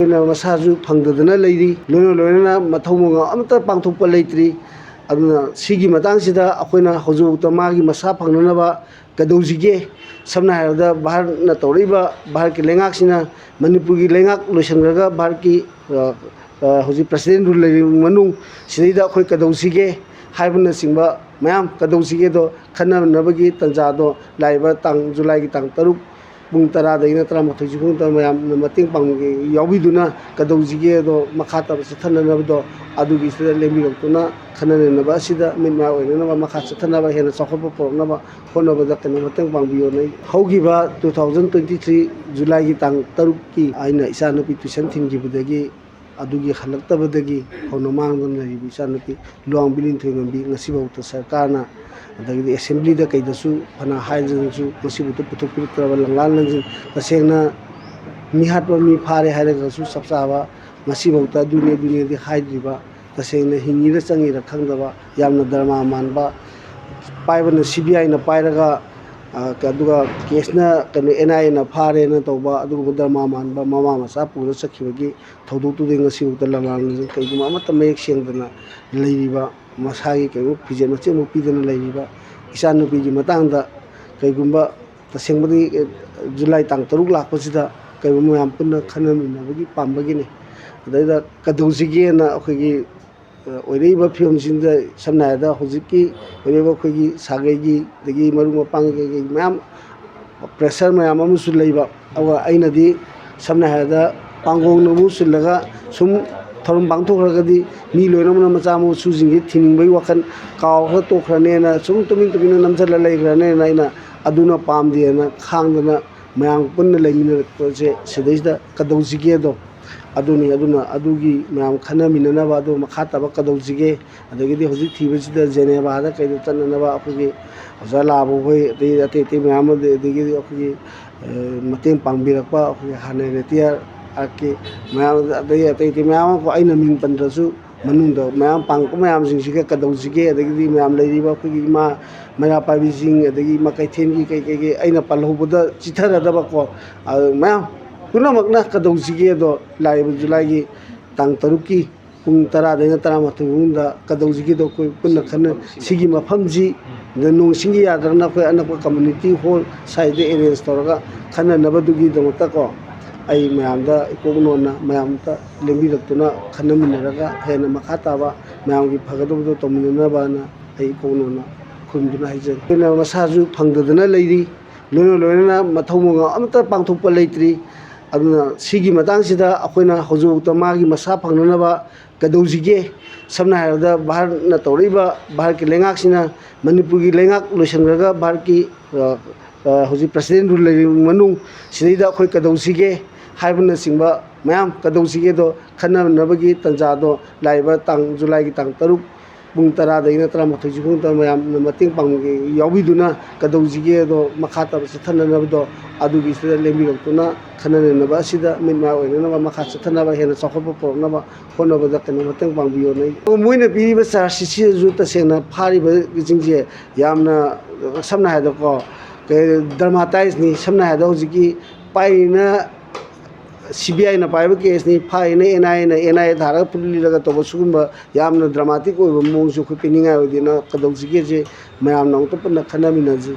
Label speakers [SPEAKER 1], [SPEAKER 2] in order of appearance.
[SPEAKER 1] ꯑꯩꯈꯣꯏꯅ ꯃꯁꯥꯁꯨ ꯐꯪꯗꯗꯅ ꯂꯩꯔꯤ, ꯂꯣꯏꯅꯅ ꯃꯊꯧ ꯃꯉꯝ ꯑꯃꯠꯇ ꯄꯥꯡꯊꯣꯛꯄ ꯂꯩꯇ꯭ꯔꯤ꯫ ꯑꯗꯨꯅ ꯁꯤꯒꯤ ꯃꯇꯥꯡꯁꯤꯗ ꯑꯩꯈꯣꯏꯅ ꯍꯧꯖꯤꯛꯐꯥꯎꯗ ꯃꯥꯒꯤ ꯃꯁꯥ ꯐꯪꯅꯅꯕ ꯀꯩꯗꯧꯁꯤꯒꯦ? ꯁꯝꯅ ꯍꯥꯏꯔꯕꯗ ꯚꯥꯔꯠꯅ ꯇꯧꯔꯛꯏꯕ ꯚꯥꯔꯠꯀꯤ ꯂꯩꯉꯥꯛꯁꯤꯅ ꯃꯅꯤꯄꯨꯔꯒꯤ ꯂꯩꯉꯥꯛ ꯂꯣꯏꯁꯤꯟꯈ꯭ꯔꯒ ꯚꯥꯔꯠꯀꯤ ꯍꯧꯖꯤꯛ ꯄ꯭ꯔꯁꯤꯗꯦꯟ ꯔꯨꯜ ꯂꯩꯔꯤꯕ ꯃꯅꯨꯡ ꯁꯤꯗꯩꯗ ꯑꯩꯈꯣꯏ ꯀꯩꯗꯧꯁꯤꯒꯦ ꯍꯥꯏꯕꯅꯆꯤꯡꯕ ꯃꯌꯥꯝ ꯀꯩꯗꯧꯁꯤꯒꯦꯗꯣ ꯈꯟꯅꯅꯕꯒꯤ ꯇꯥꯟꯖꯥꯗꯣ ꯂꯥꯛꯏꯕ ꯖꯨꯂꯥꯏꯒꯤ ꯇꯥꯡ 3 ꯄꯨꯡ 10ꯗꯒꯤꯅ 13 ꯐꯥꯎꯗ ꯃꯌꯥꯝꯅ ꯃꯇꯦꯡ ꯌꯥꯎꯕꯤꯗꯨꯅ ꯀꯩꯗꯧꯁꯤꯒꯦꯗꯣ ꯃꯈꯥ ꯇꯥꯕ ꯆꯠꯊꯅꯅꯕꯗꯣ ꯑꯗꯨꯒꯤꯁꯤꯗ ꯂꯦꯡꯕꯤꯔꯛꯇꯨꯅ ꯈꯟꯅ-ꯅꯩꯅꯕ ꯑꯁꯤꯗ ꯃꯤꯠ ꯃꯥꯏ ꯑꯣꯏꯅꯅꯕ ꯃꯈꯥ ꯆꯠꯊꯅꯕ ꯍꯦꯟꯅ ꯆꯥꯎꯈꯠꯄ ꯄꯨꯔꯛꯅꯕ ꯍꯣꯠꯅꯕꯗ ꯃꯇꯦꯡ ꯄꯥꯡꯕꯤꯌꯣꯅ ꯍꯧꯈꯤꯕ 2023 ꯖꯨꯂꯥꯏꯒꯤ ꯇꯥꯡ 3ꯀꯤ ꯑꯩꯅ ꯏꯆꯥꯅꯨꯄꯤ ꯇꯨꯏꯁꯟ ꯊꯤꯟꯈꯤꯕꯗꯒꯤ ꯑꯗꯨꯒꯤ ꯍꯜꯂꯛꯇꯕꯗꯒꯤ ꯍꯧꯅ ꯃꯥꯡꯗꯅ ꯂꯩꯔꯤꯕ ꯏꯆꯥꯅꯨꯄꯤ ꯂꯨꯋꯥꯡꯕꯤ ꯂꯤꯟꯊꯣꯏꯉꯝꯕꯤ ꯉꯁꯤꯐꯥꯎꯗ ꯁꯔꯀꯥꯔꯅ ꯑꯗꯒꯤꯗꯤ ꯑꯦꯁꯦꯝꯕ꯭ꯂꯤꯗ ꯀꯩꯗꯁꯨ ꯐꯅ ꯍꯥꯏꯗꯅꯁꯨ ꯉꯁꯤꯐꯥꯎꯗ ꯄꯨꯊꯣꯛꯄꯤꯔꯛꯇ꯭ꯔꯕ ꯂꯝꯂꯥꯟ ꯂꯝꯖꯤꯡ ꯇꯁꯦꯡꯅ ꯃꯤꯍꯥꯠꯄ ꯃꯤ ꯐꯥꯔꯦ ꯍꯥꯏꯔꯒꯁꯨ ꯆꯞ ꯆꯥꯕ ꯉꯁꯤꯐꯥꯎꯗ ꯑꯗꯨꯅꯤ ꯍꯥꯏꯗ꯭ꯔꯤꯕ, ꯇꯁꯦꯡꯅ ꯍꯤꯡꯉꯤꯔ ꯆꯪꯉꯤꯔ ꯈꯪꯗꯕ ꯌꯥꯝꯅ ꯗꯔꯃꯥ ꯃꯥꯟꯕ, ꯄꯥꯏꯕꯅ CBIꯅ ꯄꯥꯏꯔꯒ ꯑꯗꯨꯒ ꯀꯦꯁꯅ NIAꯅ ꯐꯥꯔꯦꯅ ꯇꯧꯕ ꯑꯗꯨꯒꯨꯝꯕ ꯗꯔꯃꯥ ꯃꯥꯟꯕ ꯃꯃꯥ ꯃꯆꯥ ꯄꯨꯔ ꯆꯠꯈꯤꯕꯒꯤ ꯊꯧꯗꯣꯛꯇꯨꯗꯤ ꯉꯁꯤꯐꯥꯎꯗ ꯂꯝꯂꯥꯟ ꯀꯩꯒꯨꯝꯕ ꯑꯃꯠꯇ ꯃꯌꯦꯛ ꯁꯦꯡꯗꯅ ꯂꯩꯔꯤꯕ, ꯃꯁꯥꯒꯤ ꯐꯤꯖꯦꯠ ꯃꯆꯦꯠꯃꯨꯛ ꯄꯤꯗꯅ ꯂꯩꯔꯤꯕ ꯏꯆꯥꯅꯨꯄꯤꯒꯤ ꯃꯇꯥꯡꯗ ꯀꯩꯒꯨꯝꯕ ꯇꯁꯦꯡꯕꯗꯤ ꯖꯨꯂꯥꯏ ꯇꯥꯡ 3 ꯂꯥꯛꯄꯁꯤꯗ ꯀꯩꯒꯨꯝꯕ ꯃꯌꯥꯝ ꯄꯨꯟꯅ ꯈꯟꯅꯃꯤꯟꯅꯕꯒꯤ ꯄꯥꯝꯕꯒꯤꯅꯤ꯫ ꯑꯗꯩꯗ ꯀꯩꯗꯧꯁꯤꯒꯦꯅ ꯑꯩꯈꯣꯏꯒꯤ ꯑꯣꯏꯔꯛꯏꯕ ꯐꯤꯕꯝꯁꯤꯡꯗ ꯁꯝꯅ ꯍꯥꯏꯔꯕꯗ ꯍꯧꯖꯤꯛꯀꯤ ꯑꯣꯏꯔꯤꯕ ꯑꯩꯈꯣꯏꯒꯤ ꯁꯥꯒꯩꯒꯤ ꯑꯗꯒꯤ ꯃꯔꯨꯞ ꯃꯄꯥꯡ ꯀꯩꯀꯩ ꯃꯌꯥꯝ ꯄ꯭ꯔꯦꯁꯔ ꯃꯌꯥꯝ ꯑꯃꯁꯨ ꯂꯩꯕ, ꯑꯗꯨꯒ ꯑꯩꯅꯗꯤ ꯁꯝꯅ ꯍꯥꯏꯔꯕꯗ ꯄꯥꯡꯒꯣꯡꯅ ꯑꯃꯨꯛ ꯆꯤꯜꯂꯒ ꯁꯨꯝ ꯊꯧꯔꯝ ꯄꯥꯡꯊꯣꯛꯈ꯭ꯔꯒꯗꯤ ꯃꯤ ꯂꯣꯏꯅꯃꯛꯅ ꯃꯆꯥ ꯃꯁꯨꯁꯤꯡꯁꯤ ꯊꯤꯅꯤꯡꯕꯒꯤ ꯋꯥꯈꯜ ꯀꯥꯎꯈ꯭ꯔ ꯇꯣꯛꯈ꯭ꯔꯅꯦꯅ ꯁꯨꯝ ꯇꯨꯃꯤꯟꯅ ꯅꯝꯁꯤꯜꯂ ꯂꯩꯈ꯭ꯔꯅꯦꯅ ꯑꯩꯅ ꯑꯗꯨꯅ ꯄꯥꯝꯗꯦꯅ ꯈꯥꯡꯗꯅ ꯃꯌꯥꯝ ꯄꯨꯟꯅ ꯂꯩꯃꯤꯟꯅꯔꯛꯄꯁꯦ ꯁꯤꯗꯩꯁꯤꯗ ꯀꯩꯗꯧꯁꯤꯒꯦꯗꯣ ꯑꯗꯨꯅꯤ꯫ ꯑꯗꯨꯅ ꯑꯗꯨꯒꯤ ꯃꯌꯥꯝ ꯈꯟꯅꯃꯤꯟꯅꯅꯕ ꯑꯗꯨ ꯃꯈꯥ ꯇꯥꯕ ꯀꯩꯗꯧꯁꯤꯒꯦ, ꯑꯗꯒꯤꯗꯤ ꯍꯧꯖꯤꯛ ꯊꯤꯕꯁꯤꯗ ꯖꯦꯅꯦꯚꯥꯗ ꯀꯩꯗ ꯆꯠꯅꯅꯕ ꯑꯩꯈꯣꯏꯒꯤ ꯑꯣꯖꯥ ꯂꯥꯕꯍꯣꯏ ꯑꯗꯩ ꯑꯇꯩ ꯃꯌꯥꯝ ꯑꯗꯒꯤꯗꯤ ꯑꯩꯈꯣꯏꯒꯤ ꯃꯇꯦꯡ ꯄꯥꯡꯕꯤꯔꯛꯄ ꯑꯩꯈꯣꯏꯒꯤ ꯍꯥꯟꯅ ꯔꯤꯇꯤꯌꯥꯔ ꯑꯥꯔꯠꯀꯤ ꯃꯌꯥꯝ ꯑꯗꯩ ꯑꯇꯩ ꯃꯌꯥꯝ ꯑꯃ ꯑꯩꯅ ꯃꯤꯡ ꯄꯟꯗ꯭ꯔꯁꯨ ꯃꯅꯨꯡꯗ ꯃꯌꯥꯝ ꯄꯥꯡꯉꯛꯄ ꯃꯌꯥꯝꯁꯤꯡꯁꯤꯒ ꯀꯩꯗꯧꯁꯤꯒꯦ, ꯑꯗꯒꯤꯗꯤ ꯃꯌꯥꯝ ꯂꯩꯔꯤꯕ ꯑꯩꯈꯣꯏꯒꯤ ꯏꯃꯥ ꯃꯩꯔꯥ ꯄꯥꯏꯕꯤꯁꯤꯡ ꯑꯗꯒꯤ ꯏꯃꯥ ꯀꯩꯊꯦꯜꯒꯤ ꯀꯩꯀꯩ ꯑꯩꯅ ꯄꯜꯍꯧꯕꯗ ꯆꯤꯊꯔꯗꯕꯀꯣ ꯃꯌꯥꯝ ꯄꯨꯝꯅꯃꯛꯅ ꯀꯩꯗꯧꯁꯤꯒꯦꯗꯣ ꯂꯥꯛꯏꯕ ꯖꯨꯂꯥꯏꯒꯤ ꯇꯥꯡ 3ꯀꯤ ꯄꯨꯡ 10ꯗꯒꯤꯅ 13 ꯐꯥꯎꯗ ꯀꯩꯗꯧꯁꯤꯒꯦꯗꯣ ꯑꯩꯈꯣꯏ ꯄꯨꯟꯅ ꯈꯟꯅ ꯁꯤꯒꯤ ꯃꯐꯝꯁꯤ ꯅꯣꯡ ꯏꯁꯤꯡꯒꯤ ꯌꯥꯗ꯭ꯔꯒꯅ ꯑꯩꯈꯣꯏ ꯑꯅꯛꯄ ꯀꯝꯃꯨꯅꯤꯇꯤ ꯍꯣꯜ ꯁ꯭ꯋꯥꯏꯗ ꯑꯦꯔꯦꯟꯖ ꯇꯧꯔꯒ ꯈꯟꯅꯅꯕꯗꯨꯒꯤꯗꯃꯛꯇꯀꯣ ꯑꯩ ꯃꯌꯥꯝꯗ ꯏꯀꯣꯛꯅꯣꯟꯅ ꯃꯌꯥꯝꯇ ꯂꯦꯡꯕꯤꯔꯛꯇꯨꯅ ꯈꯟꯅꯃꯤꯟꯅꯔꯒ ꯍꯦꯟꯅ ꯃꯈꯥ ꯇꯥꯕ ꯃꯌꯥꯝꯒꯤ ꯐꯒꯗꯕꯗꯣ ꯇꯧꯃꯤꯟꯅꯅꯕꯅ ꯑꯩ ꯏꯀꯣꯛꯅꯣꯟꯅ ꯈꯨꯔꯨꯝꯗꯨꯅ ꯍꯥꯏꯖꯔꯤ꯫ ꯑꯩꯈꯣꯏꯅ ꯃꯁꯥꯁꯨ ꯐꯪꯗꯗꯅ ꯂꯩꯔꯤ, ꯂꯣꯏꯅꯅ ꯃꯊꯧ ꯃꯉꯝ ꯑꯃꯠꯇ ꯄꯥꯡꯊꯣꯛꯄ ꯂꯩꯇ꯭ꯔꯤ꯫ ꯑꯗꯨꯅ ꯁꯤꯒꯤ ꯃꯇꯥꯡꯁꯤꯗ ꯑꯩꯈꯣꯏꯅ ꯍꯧꯖꯤꯛꯐꯥꯎꯗ ꯃꯥꯒꯤ ꯃꯁꯥ ꯐꯪꯅꯅꯕ ꯀꯩꯗꯧꯁꯤꯒꯦ? ꯁꯝꯅ ꯍꯥꯏꯔꯕꯗ ꯚꯥꯔꯠꯅ ꯇꯧꯔꯛꯏꯕ ꯚꯥꯔꯠꯀꯤ ꯂꯩꯉꯥꯛꯁꯤꯅ ꯃꯅꯤꯄꯨꯔꯒꯤ ꯂꯩꯉꯥꯛ ꯂꯣꯏꯁꯤꯟꯈ꯭रꯒ ꯚꯥꯔꯠꯀꯤ ꯍꯧꯖꯤꯛ ꯄ꯭ꯔꯁꯤꯗꯦꯟ ꯔꯨꯜ ꯂꯩꯔꯤꯕ ꯃꯅꯨꯡ ꯁꯤꯗꯩꯗ ꯑꯩꯈꯣꯏ ꯀꯩꯗꯧꯁꯤꯒꯦ ꯍꯥꯏꯕꯅꯆꯤꯡꯕ ꯃꯌꯥꯝ ꯀꯩꯗꯧꯁꯤꯒꯦꯗꯣ ꯈꯟꯅꯅꯕꯒꯤ ꯇꯥꯟꯖꯥꯗꯣ ꯂꯥꯛꯏꯕ ꯖꯨꯂꯥꯏꯒꯤ ꯇꯥꯡ 3 ꯄꯨꯡ 10ꯗꯒꯤꯅ 13 ꯐꯥꯎꯗ ꯃꯌꯥꯝꯅ ꯃꯇꯦꯡ ꯌꯥꯎꯕꯤꯗꯨꯅ ꯀꯩꯗꯧꯁꯤꯒꯦꯗꯣ ꯃꯈꯥ ꯇꯥꯕ ꯆꯠꯊꯅꯅꯕꯗꯣ ꯑꯗꯨꯒꯤꯁꯤꯗ ꯂꯦꯡꯕꯤꯔꯛꯇꯨꯅ ꯈꯟꯅ-ꯅꯩꯅꯕ ꯑꯁꯤꯗ ꯃꯤꯠ ꯃꯥꯏ ꯑꯣꯏꯅꯅꯕ ꯃꯈꯥ ꯆꯠꯊꯅꯕ ꯍꯦꯟꯅ ꯆꯥꯎꯈꯠꯄ ꯄꯨꯔꯛꯅꯕ ꯍꯣꯠꯅꯕꯗ ꯃꯇꯦꯡ ꯄꯥꯡꯕꯤꯌꯣꯅ ꯃꯣꯏꯅ ꯄꯤꯔꯤꯕ ꯆꯥꯔꯖꯁꯤꯁꯨ ꯇꯁꯦꯡꯅ ꯐꯥꯔꯤꯕꯁꯤꯡꯁꯦ ꯌꯥꯝꯅ ꯁꯝꯅ ꯍꯥꯏꯔꯕꯗꯀꯣ ꯗ꯭ꯔꯃꯥꯇꯥꯏꯁꯅꯤ꯫ ꯁꯝꯅ ꯍꯥꯏꯔꯕꯗ ꯍꯧꯖꯤꯛꯀꯤ ꯄꯥꯏꯔꯤꯅ CBIꯅ ꯄꯥꯏꯕ ꯀꯦꯁꯅꯤ, ꯐꯥꯏꯅ NIA ꯊꯥꯔꯒ ꯄꯨꯂꯤꯔꯒ ꯇꯧꯕ ꯁꯤꯒꯨꯝꯕ ꯌꯥꯝꯅ ꯗ꯭ꯔꯃꯥꯇꯤꯛ ꯑꯣꯏꯕ ꯃꯑꯣꯡꯁꯨ ꯑꯩꯈꯣꯏ ꯄꯤꯅꯤꯡꯉꯥꯏ ꯑꯣꯏꯗꯦꯅ ꯀꯩꯗꯧꯁꯤꯒꯦꯁꯦ ꯃꯌꯥꯝꯅ ꯑꯃꯨꯛꯇ ꯄꯨꯟꯅ ꯈꯟꯅꯃꯤꯟꯅꯁꯤ꯫